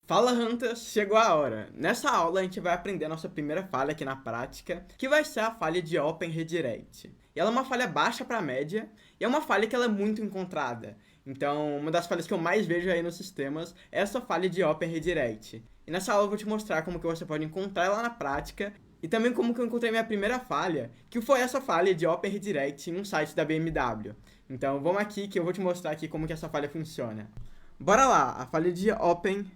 Fala Hunters, chegou a hora! Nessa aula a gente vai aprender a nossa primeira falha aqui na prática, que vai ser a falha de Open Redirect. E ela é uma falha baixa para média, e é uma falha que ela é muito encontrada. Então, uma das falhas que eu mais vejo aí nos sistemas é essa falha de Open Redirect. E nessa aula eu vou te mostrar como que você pode encontrar ela na prática, e também como que eu encontrei minha primeira falha, que foi essa falha de Open Redirect em um site da BMW. Então, vamos aqui que eu vou te mostrar aqui como que essa falha funciona. Bora lá, a falha de Open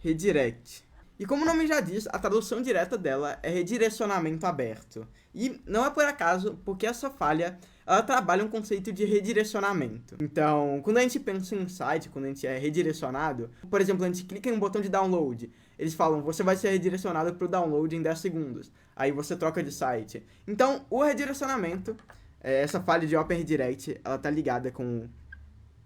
Redirect. E como o nome já diz, a tradução direta dela é redirecionamento aberto. E não é por acaso, porque essa falha, ela trabalha um conceito de redirecionamento. Então, quando a gente pensa em um site, quando a gente é redirecionado, por exemplo, a gente clica em um botão de download, eles falam, você vai ser redirecionado para o download em 10 segundos. Aí você troca de site. Então, o redirecionamento, essa falha de Open Redirect, ela tá ligada com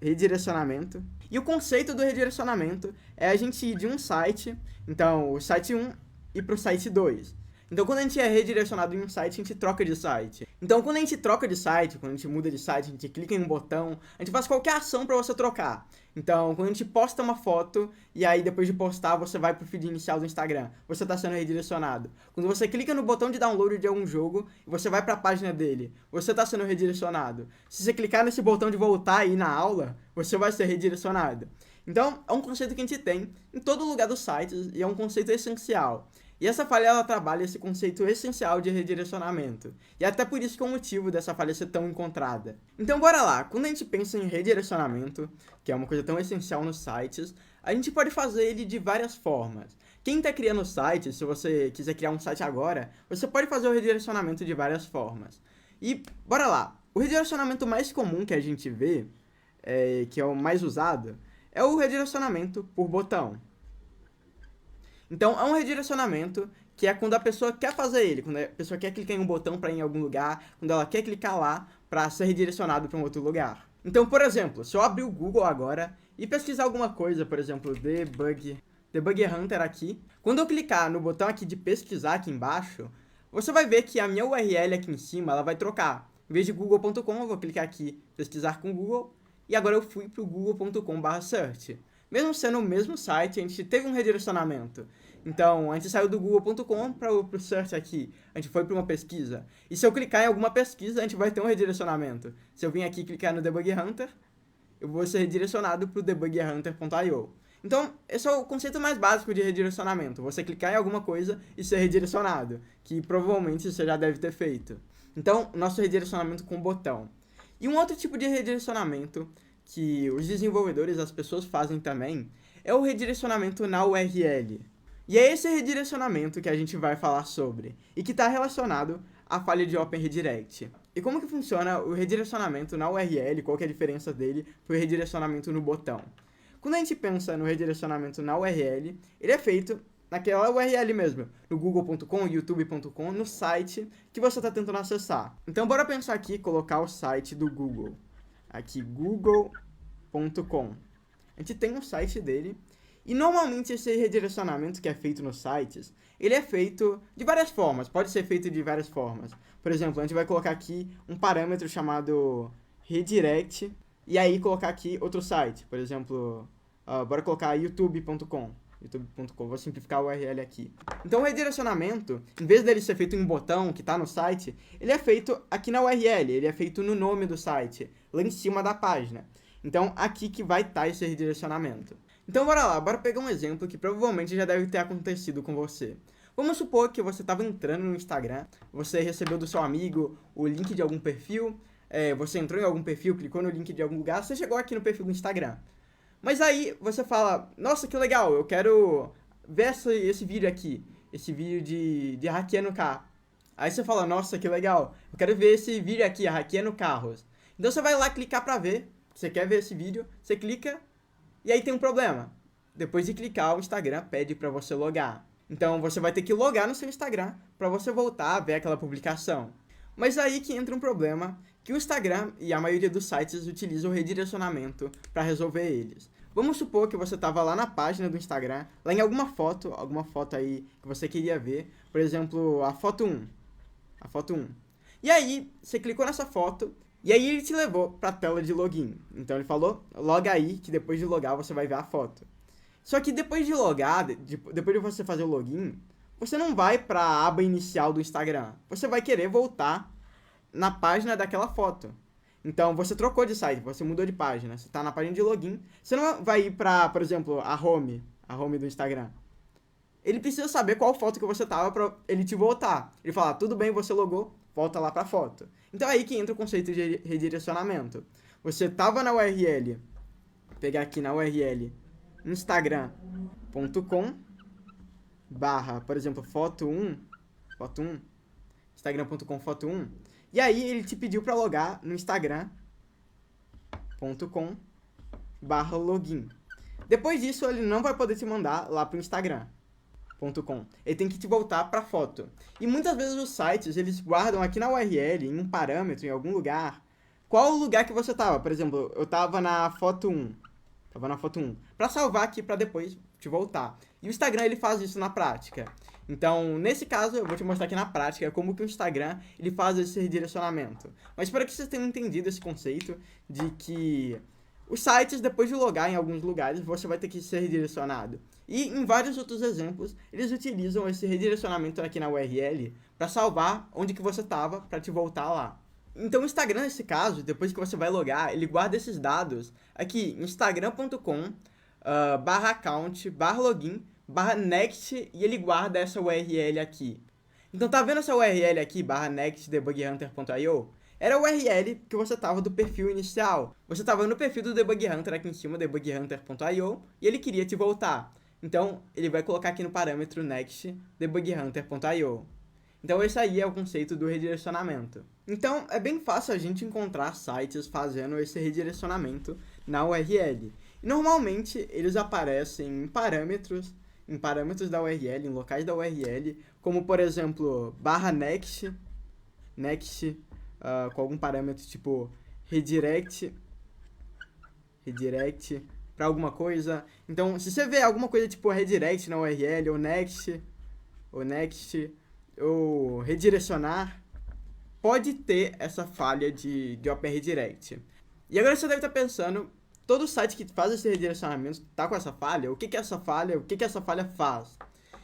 redirecionamento. E o conceito do redirecionamento é a gente ir de um site, então o site 1, ir para o site 2. Então quando a gente é redirecionado em um site, a gente troca de site. Então quando a gente troca de site, quando a gente muda de site, a gente clica em um botão, a gente faz qualquer ação para você trocar. Então quando a gente posta uma foto, e aí depois de postar você vai pro feed inicial do Instagram, você está sendo redirecionado. Quando você clica no botão de download de algum jogo, e você vai para a página dele, você está sendo redirecionado. Se você clicar nesse botão de voltar aí na aula, você vai ser redirecionado. Então, é um conceito que a gente tem em todo lugar dos sites e é um conceito essencial. E essa falha, ela trabalha esse conceito essencial de redirecionamento. E até por isso que é o motivo dessa falha ser tão encontrada. Então, bora lá. Quando a gente pensa em redirecionamento, que é uma coisa tão essencial nos sites, a gente pode fazer ele de várias formas. Quem está criando o site, se você quiser criar um site agora, você pode fazer o redirecionamento de várias formas. E, bora lá. O redirecionamento mais comum que a gente vê, que é o mais usado, é o redirecionamento por botão. Então, é um redirecionamento que é quando a pessoa quer fazer ele, quando a pessoa quer clicar em um botão para ir em algum lugar, quando ela quer clicar lá para ser redirecionado para um outro lugar. Então, por exemplo, se eu abrir o Google agora e pesquisar alguma coisa, por exemplo, Debug Hunter aqui, quando eu clicar no botão aqui de pesquisar aqui embaixo, você vai ver que a minha URL aqui em cima ela vai trocar. Em vez de google.com, eu vou clicar aqui, pesquisar com Google, e agora eu fui para o google.com/search. Mesmo sendo o mesmo site, a gente teve um redirecionamento. Então, a gente saiu do google.com para o search aqui. A gente foi para uma pesquisa. E se eu clicar em alguma pesquisa, a gente vai ter um redirecionamento. Se eu vim aqui clicar no Debug Hunter, eu vou ser redirecionado para o debuggerhunter.io. Então, esse é o conceito mais básico de redirecionamento. Você clicar em alguma coisa e ser redirecionado, que provavelmente você já deve ter feito. Então, nosso redirecionamento com botão. E um outro tipo de redirecionamento que os desenvolvedores, as pessoas fazem também, é o redirecionamento na URL. E é esse redirecionamento que a gente vai falar sobre, e que está relacionado à falha de Open Redirect. E como que funciona o redirecionamento na URL, qual que é a diferença dele para o redirecionamento no botão. Quando a gente pensa no redirecionamento na URL, ele é feito naquela URL mesmo, no google.com, youtube.com, no site que você está tentando acessar. Então bora pensar aqui, colocar o site do Google. Aqui, google.com. A gente tem um site dele, e normalmente esse redirecionamento que é feito nos sites, ele é feito de várias formas, pode ser feito de várias formas. Por exemplo, a gente vai colocar aqui um parâmetro chamado redirect, e aí colocar aqui outro site, por exemplo, bora colocar youtube.com. Vou simplificar a URL aqui. Então o redirecionamento, em vez dele ser feito em um botão que está no site, ele é feito aqui na URL, ele é feito no nome do site, lá em cima da página. Então aqui que vai estar esse redirecionamento. Então bora lá, bora pegar um exemplo que provavelmente já deve ter acontecido com você. Vamos supor que você estava entrando no Instagram, você recebeu do seu amigo o link de algum perfil, você entrou em algum perfil, clicou no link de algum lugar, você chegou aqui no perfil do Instagram. Mas aí você fala, nossa, que legal, eu quero ver esse vídeo aqui, esse vídeo de hackeando carro. Aí você fala, nossa, que legal, eu quero ver esse vídeo aqui, hackeando carros. Então você vai lá clicar pra ver, você quer ver esse vídeo, você clica, e aí tem um problema. Depois de clicar, o Instagram pede pra você logar. Então você vai ter que logar no seu Instagram pra você voltar a ver aquela publicação. Mas aí que entra um problema, que o Instagram e a maioria dos sites utilizam o redirecionamento para resolver eles. Vamos supor que você estava lá na página do Instagram, lá em alguma foto aí que você queria ver, por exemplo, a foto 1. E aí, você clicou nessa foto, e aí ele te levou para a tela de login. Então ele falou, loga aí, que depois de logar você vai ver a foto. Só que depois de logar, depois de você fazer o login, você não vai para a aba inicial do Instagram. Você vai querer voltar na página daquela foto. Então, você trocou de site, você mudou de página, você está na página de login. Você não vai ir para, por exemplo, a home do Instagram. Ele precisa saber qual foto que você tava para ele te voltar. Ele fala, tudo bem, você logou, volta lá para a foto. Então, é aí que entra o conceito de redirecionamento. Você tava na URL, vou pegar aqui na URL, instagram.com por exemplo, foto 1, instagram.com foto 1, e aí ele te pediu para logar no instagram.com login. Depois disso, ele não vai poder te mandar lá pro instagram.com. Ele tem que te voltar para foto. E muitas vezes os sites, eles guardam aqui na URL, em um parâmetro, em algum lugar, qual o lugar que você tava. Por exemplo, eu tava na foto 1. Para salvar aqui para depois te voltar. E o Instagram, ele faz isso na prática. Então, nesse caso, eu vou te mostrar aqui na prática como que o Instagram, ele faz esse redirecionamento. Mas espero que vocês tenham entendido esse conceito de que os sites, depois de logar em alguns lugares, você vai ter que ser redirecionado. E em vários outros exemplos, eles utilizam esse redirecionamento aqui na URL para salvar onde que você estava para te voltar lá. Então o Instagram, nesse caso, depois que você vai logar, ele guarda esses dados aqui, instagram.com /account /login /next, e ele guarda essa URL aqui. Então tá vendo essa URL aqui, /next-debughunter.io? Era a URL que você tava do perfil inicial. Você tava no perfil do Debug Hunter aqui em cima, debughunter.io, e ele queria te voltar. Então ele vai colocar aqui no parâmetro next debughunter.io. Então esse aí é o conceito do redirecionamento. Então é bem fácil a gente encontrar sites fazendo esse redirecionamento na URL. E normalmente eles aparecem em parâmetros da URL, em locais da URL, como por exemplo /next, com algum parâmetro tipo redirect para alguma coisa. Então se você vê alguma coisa tipo redirect na URL, ou next, ou redirecionar, pode ter essa falha de Open Redirect. E agora você deve estar pensando, todo site que faz esse redirecionamento está com essa falha? O que é essa falha? O que essa falha faz?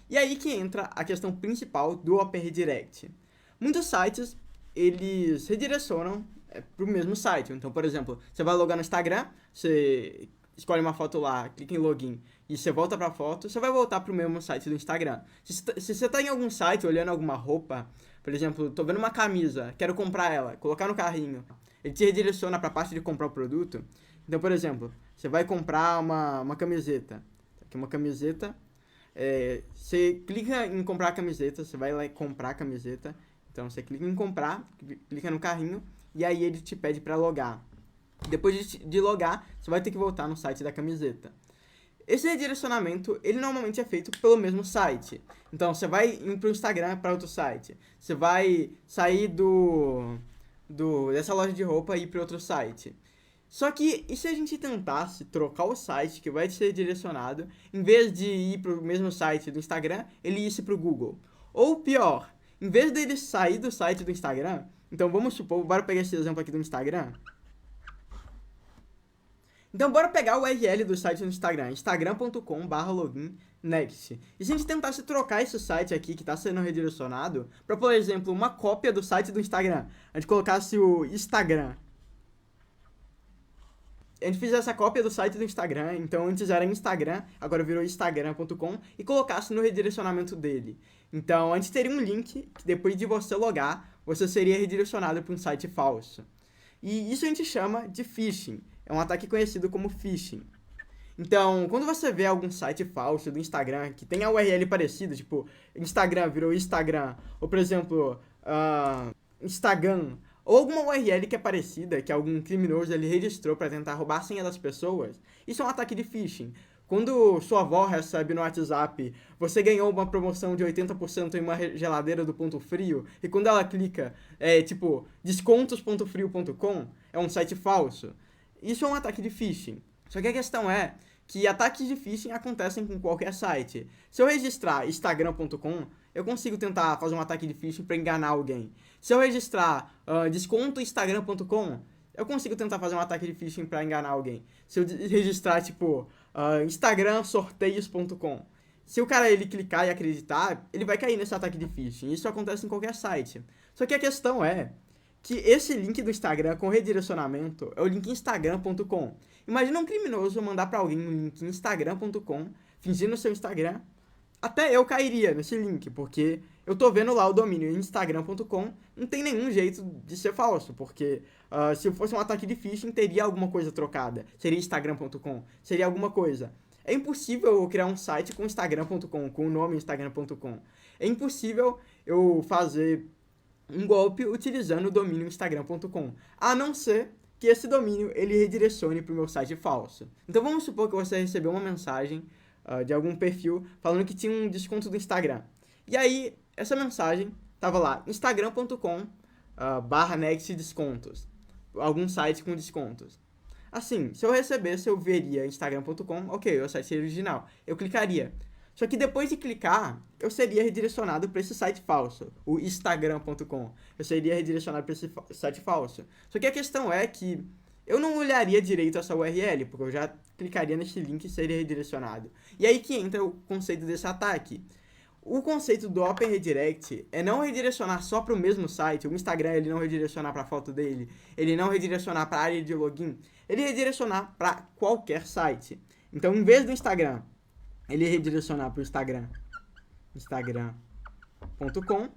E aí que entra a questão principal do Open Redirect. Muitos sites, eles redirecionam para o mesmo site. Então, por exemplo, você vai logar no Instagram, você escolhe uma foto lá, clica em login e você volta para a foto, você vai voltar para o mesmo site do Instagram. Se você está em algum site olhando alguma roupa, por exemplo, estou vendo uma camisa, quero comprar ela, colocar no carrinho, ele te redireciona para a parte de comprar o produto. Então, por exemplo, você vai comprar uma camiseta. Aqui uma camiseta. Você clica em comprar a camiseta, você vai lá e comprar a camiseta. Então, você clica em comprar, clica no carrinho, e aí ele te pede para logar. Depois de logar, você vai ter que voltar no site da camiseta. Esse redirecionamento, ele normalmente é feito pelo mesmo site. Então, você vai ir para o Instagram para outro site. Você vai sair dessa loja de roupa e ir para outro site. Só que, e se a gente tentasse trocar o site que vai ser direcionado, em vez de ir para o mesmo site do Instagram, ele ia para o Google? Ou pior, em vez dele sair do site do Instagram, então vamos supor, bora pegar esse exemplo aqui do Instagram. Então bora pegar o URL do site do Instagram, instagram.com/login next. E se a gente tentasse trocar esse site aqui que está sendo redirecionado para, por exemplo, uma cópia do site do Instagram, a gente colocasse o Instagram. A gente fizesse essa cópia do site do Instagram, então antes era Instagram, agora virou instagram.com, e colocasse no redirecionamento dele. Então a gente teria um link que depois de você logar, você seria redirecionado para um site falso. E isso a gente chama de phishing. É um ataque conhecido como phishing. Então, quando você vê algum site falso do Instagram que tem a URL parecida, tipo Instagram virou Instagram, ou por exemplo, Instagram, ou alguma URL que é parecida, que algum criminoso ele registrou para tentar roubar a senha das pessoas, isso é um ataque de phishing. Quando sua avó recebe no WhatsApp, você ganhou uma promoção de 80% em uma geladeira do Ponto Frio, e quando ela clica, tipo, descontos.frio.com, é um site falso. Isso é um ataque de phishing. Só que a questão é que ataques de phishing acontecem com qualquer site. Se eu registrar instagram.com, eu consigo tentar fazer um ataque de phishing para enganar alguém. Se eu registrar descontoinstagram.com, eu consigo tentar fazer um ataque de phishing para enganar alguém. Se eu registrar, tipo, instagramsorteios.com. Se o cara ele clicar e acreditar, ele vai cair nesse ataque de phishing. Isso acontece em qualquer site. Só que a questão é que esse link do Instagram com redirecionamento é o link instagram.com. Imagina um criminoso mandar para alguém um link instagram.com, fingindo seu Instagram. Até eu cairia nesse link, porque eu tô vendo lá o domínio instagram.com, não tem nenhum jeito de ser falso, porque se fosse um ataque de phishing, teria alguma coisa trocada. Seria instagram.com, seria alguma coisa. É impossível eu criar um site com instagram.com, com o nome instagram.com. É impossível eu fazer um golpe utilizando o domínio instagram.com, a não ser que esse domínio ele redirecione para o meu site falso. Então vamos supor que você recebeu uma mensagem de algum perfil falando que tinha um desconto do Instagram. E aí, essa mensagem tava lá, instagram.com /next descontos. Algum site com descontos. Assim, se eu recebesse, eu veria instagram.com, ok, o site original. Eu clicaria. Só que depois de clicar, eu seria redirecionado para esse site falso, o instagram.com. Eu seria redirecionado para esse site falso. Só que a questão é que eu não olharia direito essa URL, porque eu já clicaria nesse link e seria redirecionado. E aí que entra o conceito desse ataque. O conceito do Open Redirect é não redirecionar só para o mesmo site, o Instagram ele não redirecionar para a foto dele, ele não redirecionar para a área de login, ele redirecionar para qualquer site. Então, em vez do Instagram, ele redirecionar para o instagram.com,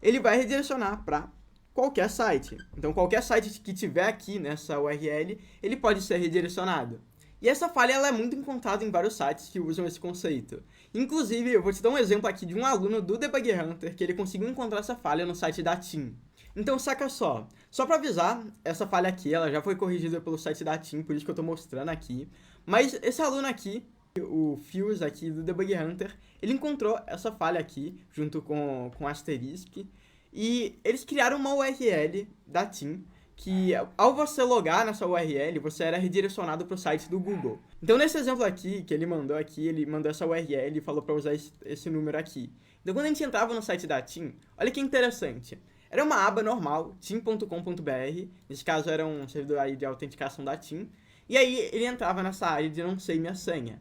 ele vai redirecionar para qualquer site. Então, qualquer site que tiver aqui nessa URL, ele pode ser redirecionado. E essa falha ela é muito encontrada em vários sites que usam esse conceito. Inclusive, eu vou te dar um exemplo aqui de um aluno do Debug Hunter que ele conseguiu encontrar essa falha no site da TIM. Então, saca só para avisar, essa falha aqui ela já foi corrigida pelo site da TIM, por isso que eu estou mostrando aqui. Mas esse aluno aqui, o Fuse aqui do Debug Hunter, ele encontrou essa falha aqui, junto com Asterisk, e eles criaram uma URL da TIM, que ao você logar nessa URL, você era redirecionado para o site do Google. Então, nesse exemplo aqui, que ele mandou essa URL e falou para usar esse número aqui. Então, quando a gente entrava no site da TIM, olha que interessante. Era uma aba normal, tim.com.br, nesse caso era um servidor aí de autenticação da TIM, e aí ele entrava nessa área de não sei minha senha.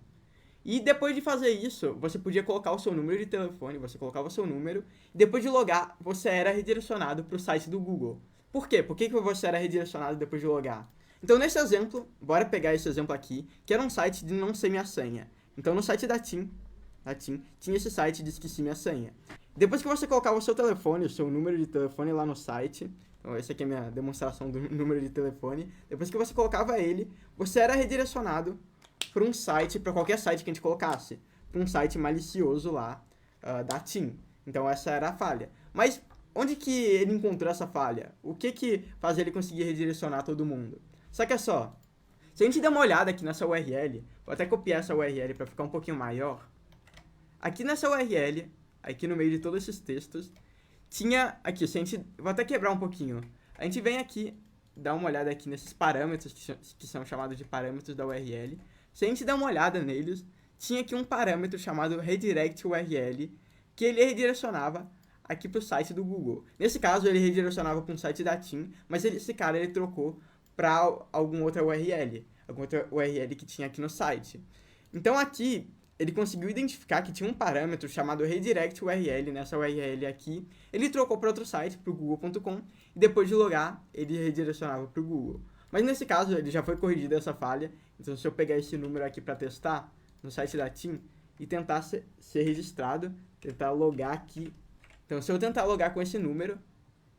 E depois de fazer isso, você podia colocar o seu número de telefone, você colocava o seu número, e depois de logar, você era redirecionado para o site do Google. Por quê? Por que você era redirecionado depois de logar? Então, nesse exemplo, bora pegar esse exemplo aqui, que era um site de não sei minha senha. Então, no site da TIM, tinha esse site de esqueci minha senha. Depois que você colocava o seu telefone, o seu número de telefone lá no site, então essa aqui é a minha demonstração do número de telefone, depois que você colocava ele, você era redirecionado para um site, para qualquer site que a gente colocasse, para um site malicioso lá da TIM. Então, essa era a falha. Mas onde que ele encontrou essa falha? O que faz ele conseguir redirecionar todo mundo? Saca só, se a gente der uma olhada aqui nessa URL, vou até copiar essa URL para ficar um pouquinho maior. Aqui nessa URL, aqui no meio de todos esses textos, tinha aqui, vou até quebrar um pouquinho. A gente vem aqui, dá uma olhada aqui nesses parâmetros que são chamados de parâmetros da URL. Se a gente der uma olhada neles, tinha aqui um parâmetro chamado redirect URL, que ele redirecionava aqui para o site do Google. Nesse caso, ele redirecionava para um site da TIM, mas esse cara ele trocou para alguma outra URL que tinha aqui no site. Então aqui, ele conseguiu identificar que tinha um parâmetro chamado redirect URL nessa URL aqui. Ele trocou para outro site, para o google.com, e depois de logar, ele redirecionava para o Google. Mas nesse caso, ele já foi corrigida essa falha. Então, se eu pegar esse número aqui para testar no site da TIM e tentar ser registrado, tentar logar aqui. Então, se eu tentar logar com esse número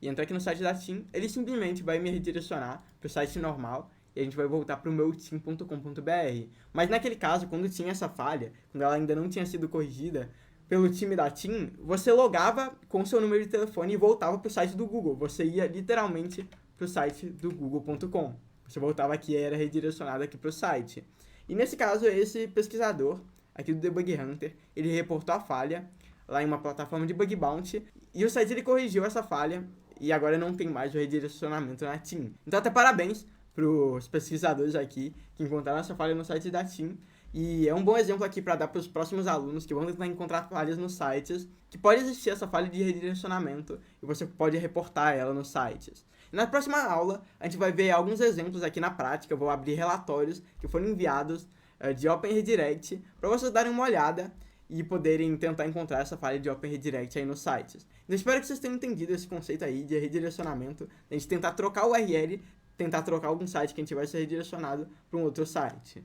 e entrar aqui no site da TIM, ele simplesmente vai me redirecionar para o site normal e a gente vai voltar para o meu tim.com.br. Mas naquele caso, quando tinha essa falha, quando ela ainda não tinha sido corrigida pelo time da TIM, você logava com o seu número de telefone e voltava para o site do Google. Você ia literalmente para o site do google.com. Você voltava aqui e era redirecionado aqui para o site. E nesse caso, esse pesquisador aqui do Debug Hunter, ele reportou a falha lá em uma plataforma de bug bounty, e o site ele corrigiu essa falha, e agora não tem mais o redirecionamento na TIM. Então até parabéns para os pesquisadores aqui, que encontraram essa falha no site da TIM, e é um bom exemplo aqui para dar para os próximos alunos que vão tentar encontrar falhas nos sites, que pode existir essa falha de redirecionamento, e você pode reportar ela nos sites. E na próxima aula, a gente vai ver alguns exemplos aqui na prática, eu vou abrir relatórios que foram enviados de Open Redirect para vocês darem uma olhada e poderem tentar encontrar essa falha de Open Redirect aí nos sites. Então, espero que vocês tenham entendido esse conceito aí de redirecionamento, a gente tentar trocar o URL, tentar trocar algum site que a gente vai ser redirecionado para um outro site.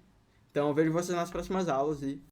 Então, eu vejo vocês nas próximas aulas e